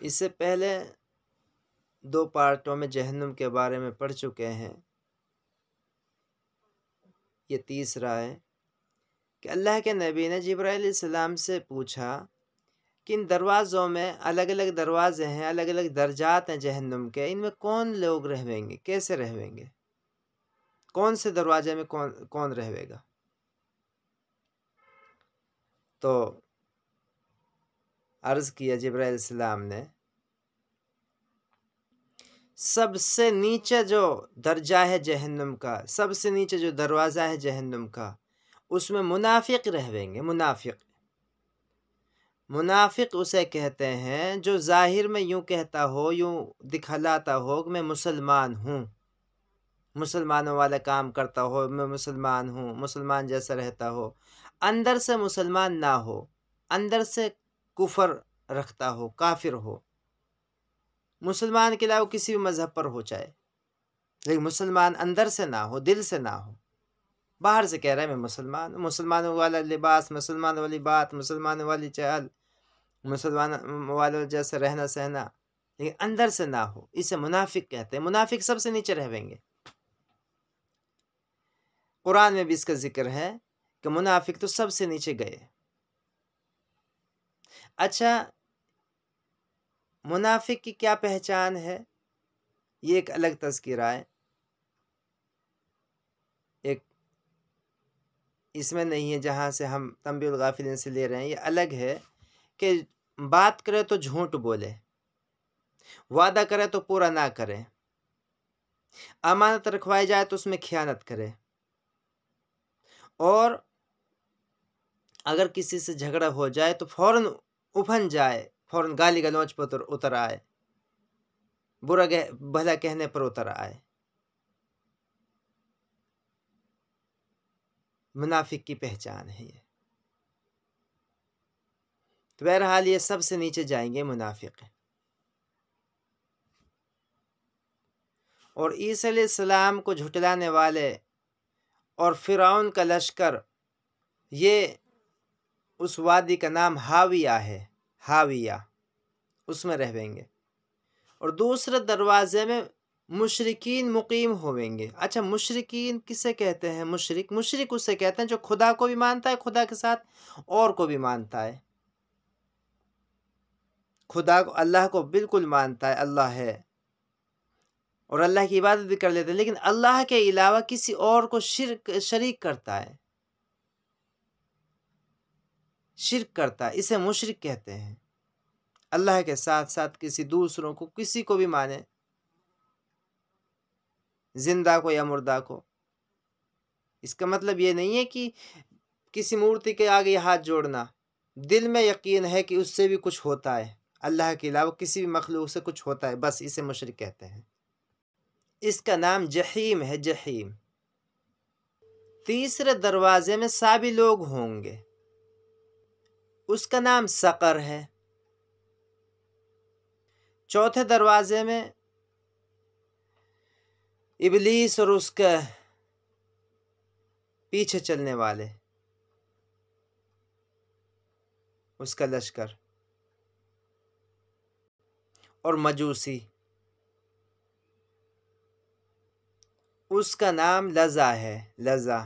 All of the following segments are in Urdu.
اس سے پہلے 2 پارٹوں میں جہنم کے بارے میں پڑھ چکے ہیں، یہ تیسرا ہے کہ اللہ کے نبی نے جبرائیل علیہ السلام سے پوچھا کہ ان دروازوں میں الگ الگ دروازے ہیں، الگ الگ درجات ہیں جہنم کے، ان میں کون لوگ رہیں گے، کیسے رہیں گے، کون سے دروازے میں کون رہے گا؟ تو عرض کیا جبرائیل علیہ السلام نے سب سے نیچے جو درجہ ہے جہنم کا، سب سے نیچے جو دروازہ ہے جہنم کا، اس میں منافق رہیں گے۔ منافق اسے کہتے ہیں جو ظاہر میں یوں کہتا ہو، یوں دکھلاتا ہو کہ میں مسلمان ہوں، مسلمانوں والا کام کرتا ہو، میں مسلمان ہوں، مسلمان جیسا رہتا ہو، اندر سے مسلمان نہ ہو، اندر سے کفر رکھتا ہو، کافر ہو، مسلمان کے علاوہ کسی بھی مذہب پر ہو چاہے، لیکن مسلمان اندر سے نہ ہو، دل سے نہ ہو، باہر سے کہہ رہا ہے میں مسلمان ہوں، مسلمانوں والا لباس، مسلمانوں والی بات، مسلمانوں والی چال، مسلمان والوں جیسے رہنا سہنا، لیکن اندر سے نہ ہو، اسے منافق کہتے ہیں۔ منافق سب سے نیچے رہیں گے۔ قرآن میں بھی اس کا ذکر ہے کہ منافق تو سب سے نیچے گئے۔ اچھا، منافق کی کیا پہچان ہے؟ یہ ایک الگ تذکرہ ہے، ایک اس میں نہیں ہے جہاں سے ہم تنبیہ الغافلین سے لے رہے ہیں، یہ الگ ہے کہ بات کرے تو جھوٹ بولے، وعدہ کرے تو پورا نہ کرے، امانت رکھوائی جائے تو اس میں خیانت کرے، اور اگر کسی سے جھگڑا ہو جائے تو فوراً ابھن جائے، فوراً گالی گلوچ پر اتر آئے، برا بھلا کہنے پر اتر آئے۔ منافق کی پہچان ہے یہ۔ تو بہرحال یہ سب سے نیچے جائیں گے منافق۔ اور عیسیٰ علیہ السلام کو جھٹلانے والے اور فرعون کا لشکر، یہ اس وادی کا نام ہاویہ ہے، ہاویہ، اس میں رہیں گے۔ اور دوسرے دروازے میں مشرکین مقیم ہوئیں گے۔ اچھا، مشرکین کسے کہتے ہیں؟ مشرک اسے کہتے ہیں جو خدا کو بھی مانتا ہے، خدا کے ساتھ اور کو بھی مانتا ہے، خدا کو، اللہ کو بالکل مانتا ہے اللہ ہے، اور اللہ کی عبادت بھی کر لیتا ہے، لیکن اللہ کے علاوہ کسی اور کو شریک کرتا ہے، شرک کرتا ہے، اسے مشرک کہتے ہیں۔ اللہ کے ساتھ ساتھ کسی دوسروں کو، کسی کو بھی مانے، زندہ کو یا مردہ کو۔ اس کا مطلب یہ نہیں ہے کہ کسی مورتی کے آگے ہاتھ جوڑنا، دل میں یقین ہے کہ اس سے بھی کچھ ہوتا ہے، اللہ کے علاوہ کسی بھی مخلوق سے کچھ ہوتا ہے، بس اسے مشرک کہتے ہیں۔ اس کا نام جحیم ہے، جحیم۔ تیسرے دروازے میں سابی لوگ ہوں گے، اس کا نام سقر ہے۔ چوتھے دروازے میں ابلیس اور اس کے پیچھے چلنے والے، اس کا لشکر، اور مجوسی، اس کا نام لظا ہے، لظا۔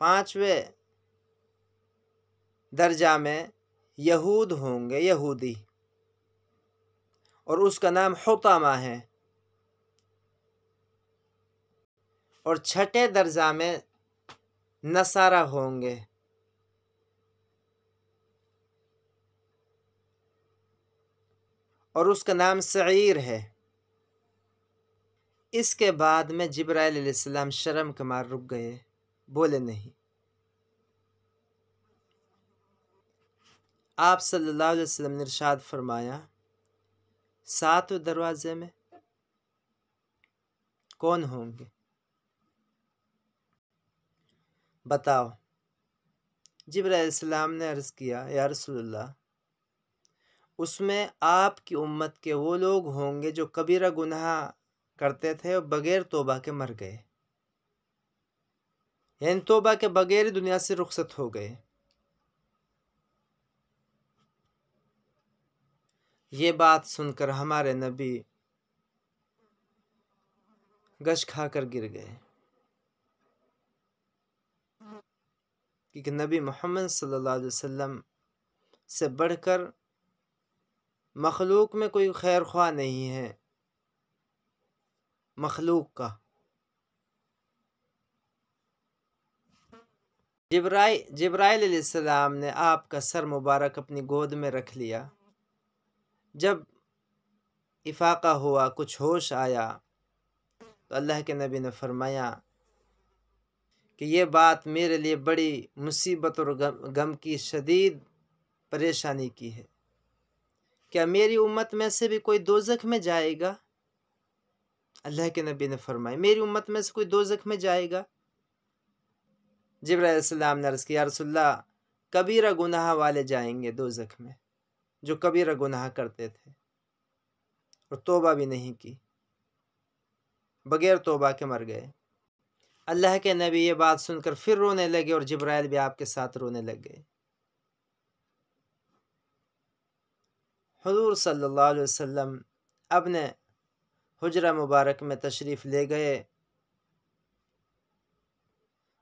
پانچویں درجہ میں یہود ہوں گے، یہودی، اور اس کا نام حطامہ ہے۔ اور چھٹے درجہ میں نصارہ ہوں گے، اور اس کا نام سعیر ہے۔ اس کے بعد میں جبرائیل علیہ السلام شرم کے مار رک گئے، بولے نہیں۔ آپ صلی اللہ علیہ وسلم نے ارشاد فرمایا، 7 دروازے میں کون ہوں گے؟ بتاؤ۔ جبرائیل علیہ السلام نے عرض کیا، یا رسول اللہ، اس میں آپ کی امت کے وہ لوگ ہوں گے جو کبیرہ گناہ کرتے تھے اور بغیر توبہ کے مر گئے، یعنی توبہ کے بغیر دنیا سے رخصت ہو گئے۔ یہ بات سن کر ہمارے نبی گش کھا کر گر گئے، کیونکہ نبی محمد صلی اللہ علیہ وسلم سے بڑھ کر مخلوق میں کوئی خیر خواہ نہیں ہے، مخلوق کا۔ جبرائیل علیہ السلام نے آپ کا سر مبارک اپنی گود میں رکھ لیا۔ جب افاقہ ہوا، کچھ ہوش آیا، تو اللہ کے نبی نے فرمایا کہ یہ بات میرے لیے بڑی مصیبت اور غم کی شدید پریشانی کی ہے۔ کیا میری امت میں سے بھی کوئی دوزخ میں جائے گا؟ اللہ کے نبی نے فرمایا میری امت میں سے کوئی دوزخ میں جائے گا؟ جبرائیل علیہ السلام نے عرض کیا، یا رسول اللہ، کبیرہ گناہ والے جائیں گے دوزخ میں، جو کبیرہ گناہ کرتے تھے اور توبہ بھی نہیں کی، بغیر توبہ کے مر گئے۔ اللہ کے نبی یہ بات سن کر پھر رونے لگے، اور جبرائیل بھی آپ کے ساتھ رونے لگ گئے۔ حضور صلی اللہ علیہ وسلم اپنے حجرہ مبارک میں تشریف لے گئے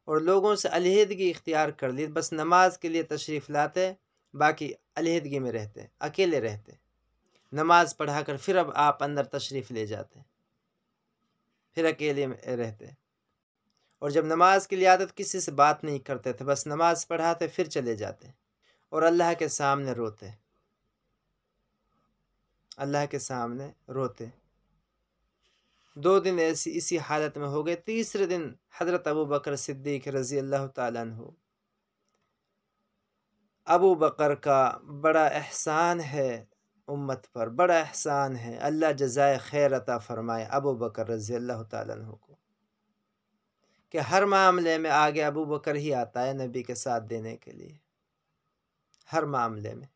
اور لوگوں سے علیحدگی اختیار کر لی، بس نماز کے لیے تشریف لاتے، باقی علیحدگی میں رہتے، اکیلے رہتے، نماز پڑھا کر پھر اب آپ اندر تشریف لے جاتے، پھر اکیلے میں رہتے، اور جب نماز کے لیے آتے تو کسی سے بات نہیں کرتے تھے، بس نماز پڑھاتے پھر چلے جاتے، اور اللہ کے سامنے روتے، اللہ کے سامنے روتے۔ 2 دن اسی حالت میں ہو گئے۔ تیسرے دن حضرت ابو بکر صدیق رضی اللہ تعالیٰ عنہ، ابو بکر کا بڑا احسان ہے امت پر، بڑا احسان ہے، اللہ جزائے خیر عطا فرمائے ابو بکر رضی اللہ تعالیٰ عنہ کو، کہ ہر معاملے میں آگے ابو بکر ہی آتا ہے نبی کے ساتھ دینے کے لیے، ہر معاملے میں۔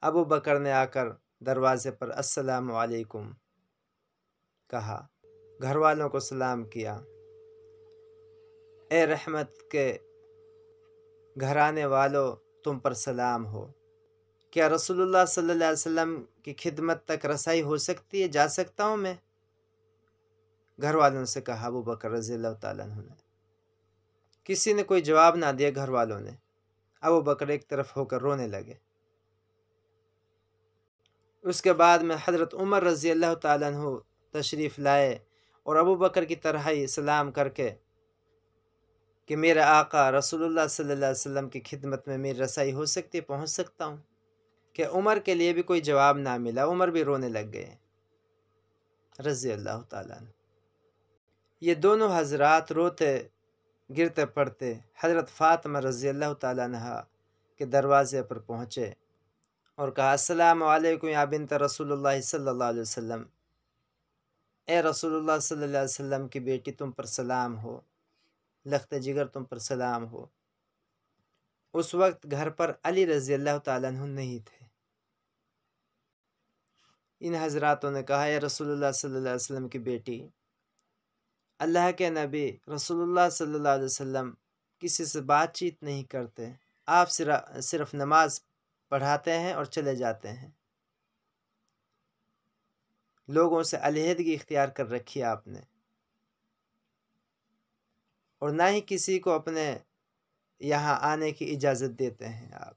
ابو بکر نے آ کر دروازے پر السلام علیکم کہا، گھر والوں کو سلام کیا، اے رحمت کے گھرانے والوں، تم پر سلام ہو، کیا رسول اللہ صلی اللہ علیہ وسلم کی خدمت تک رسائی ہو سکتی ہے، جا سکتا ہوں میں؟ گھر والوں سے کہا ابو بکر رضی اللہ تعالیٰ عنہ نے۔ کسی نے کوئی جواب نہ دیا، گھر والوں نے۔ ابو بکر ایک طرف ہو کر رونے لگے۔ اس کے بعد میں حضرت عمر رضی اللہ تعالیٰ عنہ تشریف لائے، اور ابو بکر کی طرح ہی سلام کر کے کہ میرے آقا رسول اللہ صلی اللہ علیہ وسلم کی خدمت میں میری رسائی ہو سکتی ہے، پہنچ سکتا ہوں؟ کہ عمر کے لیے بھی کوئی جواب نہ ملا، عمر بھی رونے لگ گئے رضی اللہ تعالیٰ عنہ۔ یہ دونوں حضرات روتے گرتے پڑتے حضرت فاطمہ رضی اللہ تعالیٰ عنہ کے دروازے پر پہنچے اور کہا، السلام علیکم یا بنت رسول اللہ صلی اللہ علیہ وسلم، اے رسول اللہ صلی اللہ علیہ وسلم کی بیٹی، تم پر سلام ہو، لخت جگر تم پر سلام ہو۔ اس وقت گھر پر علی رضی اللہ تعالیٰ عنہ نہیں تھے۔ ان حضراتوں نے کہا، اے رسول اللہ صلی اللہ علیہ وسلم کی بیٹی، اللہ کے نبی رسول اللہ صلی اللہ علیہ وسلم کسی سے بات چیت نہیں کرتے، آپ صرف نماز پڑھاتے ہیں اور چلے جاتے ہیں، لوگوں سے علیحدگی اختیار کر رکھی ہے آپ نے، اور نہ ہی کسی کو اپنے یہاں آنے کی اجازت دیتے ہیں آپ۔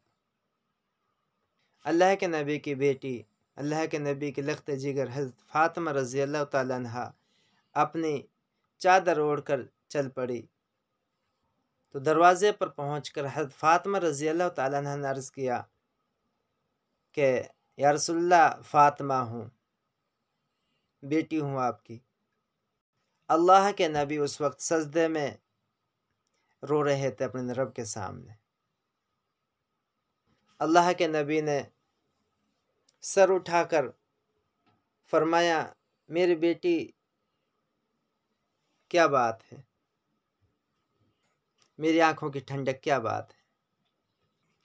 اللہ کے نبی کی بیٹی، اللہ کے نبی کی لخت جگر حضرت فاطمہ رضی اللہ تعالیٰ عنہ اپنی چادر اوڑھ کر چل پڑی، تو دروازے پر پہنچ کر حضرت فاطمہ رضی اللہ تعالیٰ عنہ نے عرض کیا کہ یا رسول اللہ، فاطمہ ہوں، بیٹی ہوں آپ کی۔ اللہ کے نبی اس وقت سجدے میں رو رہے تھے اپنے رب کے سامنے۔ اللہ کے نبی نے سر اٹھا کر فرمایا، میری بیٹی کیا بات ہے، میری آنکھوں کی ٹھنڈک کیا بات ہے،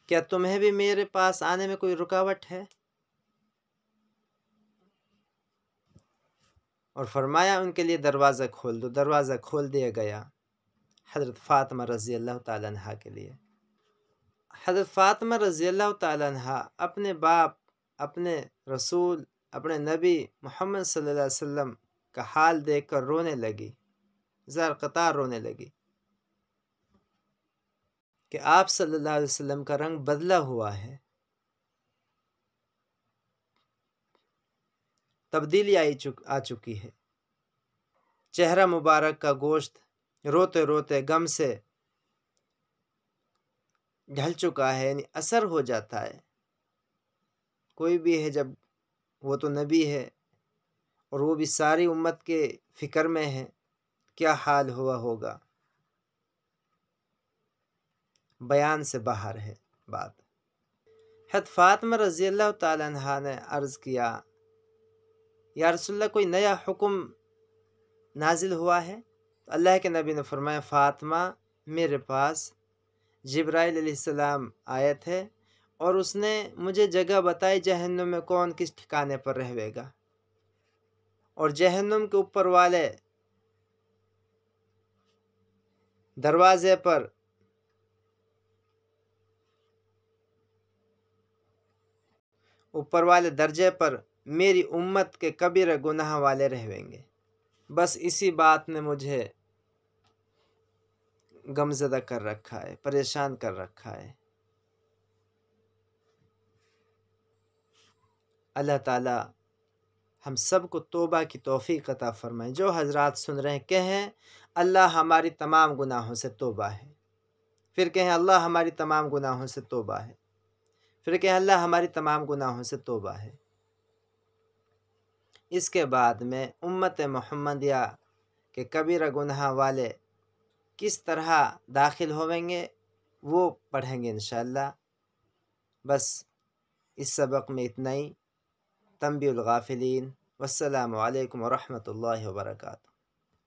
کیا تمہیں بھی میرے پاس آنے میں کوئی رکاوٹ ہے؟ اور فرمایا ان کے لیے دروازہ کھول دو، دروازہ کھول دیا گیا حضرت فاطمہ رضی اللہ تعالیٰ عنہ کے لیے۔ حضرت فاطمہ رضی اللہ تعالیٰ عنہ اپنے باپ، اپنے رسول، اپنے نبی محمد صلی اللہ علیہ وسلم کا حال دیکھ کر رونے لگی، زار قطار رونے لگی کہ آپ صلی اللہ علیہ وسلم کا رنگ بدلا ہوا ہے، تبدیلی آ چکی ہے، چہرہ مبارک کا گوشت روتے روتے غم سے ڈھل چکا ہے، یعنی اثر ہو جاتا ہے۔ کوئی بھی ہے جب وہ تو نبی ہے اور وہ بھی ساری امت کے فکر میں ہے، کیا حال ہوا ہوگا، بیان سے باہر ہے بات۔ حضرت فاطمہ رضی اللہ تعالیٰ عنہ نے عرض کیا، یا رسول اللہ کوئی نیا حکم نازل ہوا ہے؟ اللہ کے نبی نے فرمایا، فاطمہ میرے پاس جبرائیل علیہ السلام آئے تھے اور اس نے مجھے جگہ بتائی جہنم میں کون کس ٹھکانے پر رہے گا، اور جہنم کے اوپر والے دروازے پر اوپر والے درجے پر میری امت کے کبیرہ گناہ والے رہیں گے۔ بس اسی بات نے مجھے غمزدہ کر رکھا ہے، پریشان کر رکھا ہے۔ اللہ تعالیٰ ہم سب کو توبہ کی توفیق عطا فرمائے۔ جو حضرات سن رہے ہیں کہیں اللہ ہماری تمام گناہوں سے توبہ ہے، پھر کہیں اللہ ہماری تمام گناہوں سے توبہ ہے، پھر کہیں اللہ ہماری تمام گناہوں سے توبہ ہے۔ اس کے بعد میں امت محمدیہ کے کبیرہ گناہ والے کس طرح داخل ہویں گے وہ پڑھیں گے انشاءاللہ۔ بس اس سبق میں اتنا ہی۔ تنبیہ الغافلین۔ والسلام علیکم ورحمۃ اللہ وبرکاتہ۔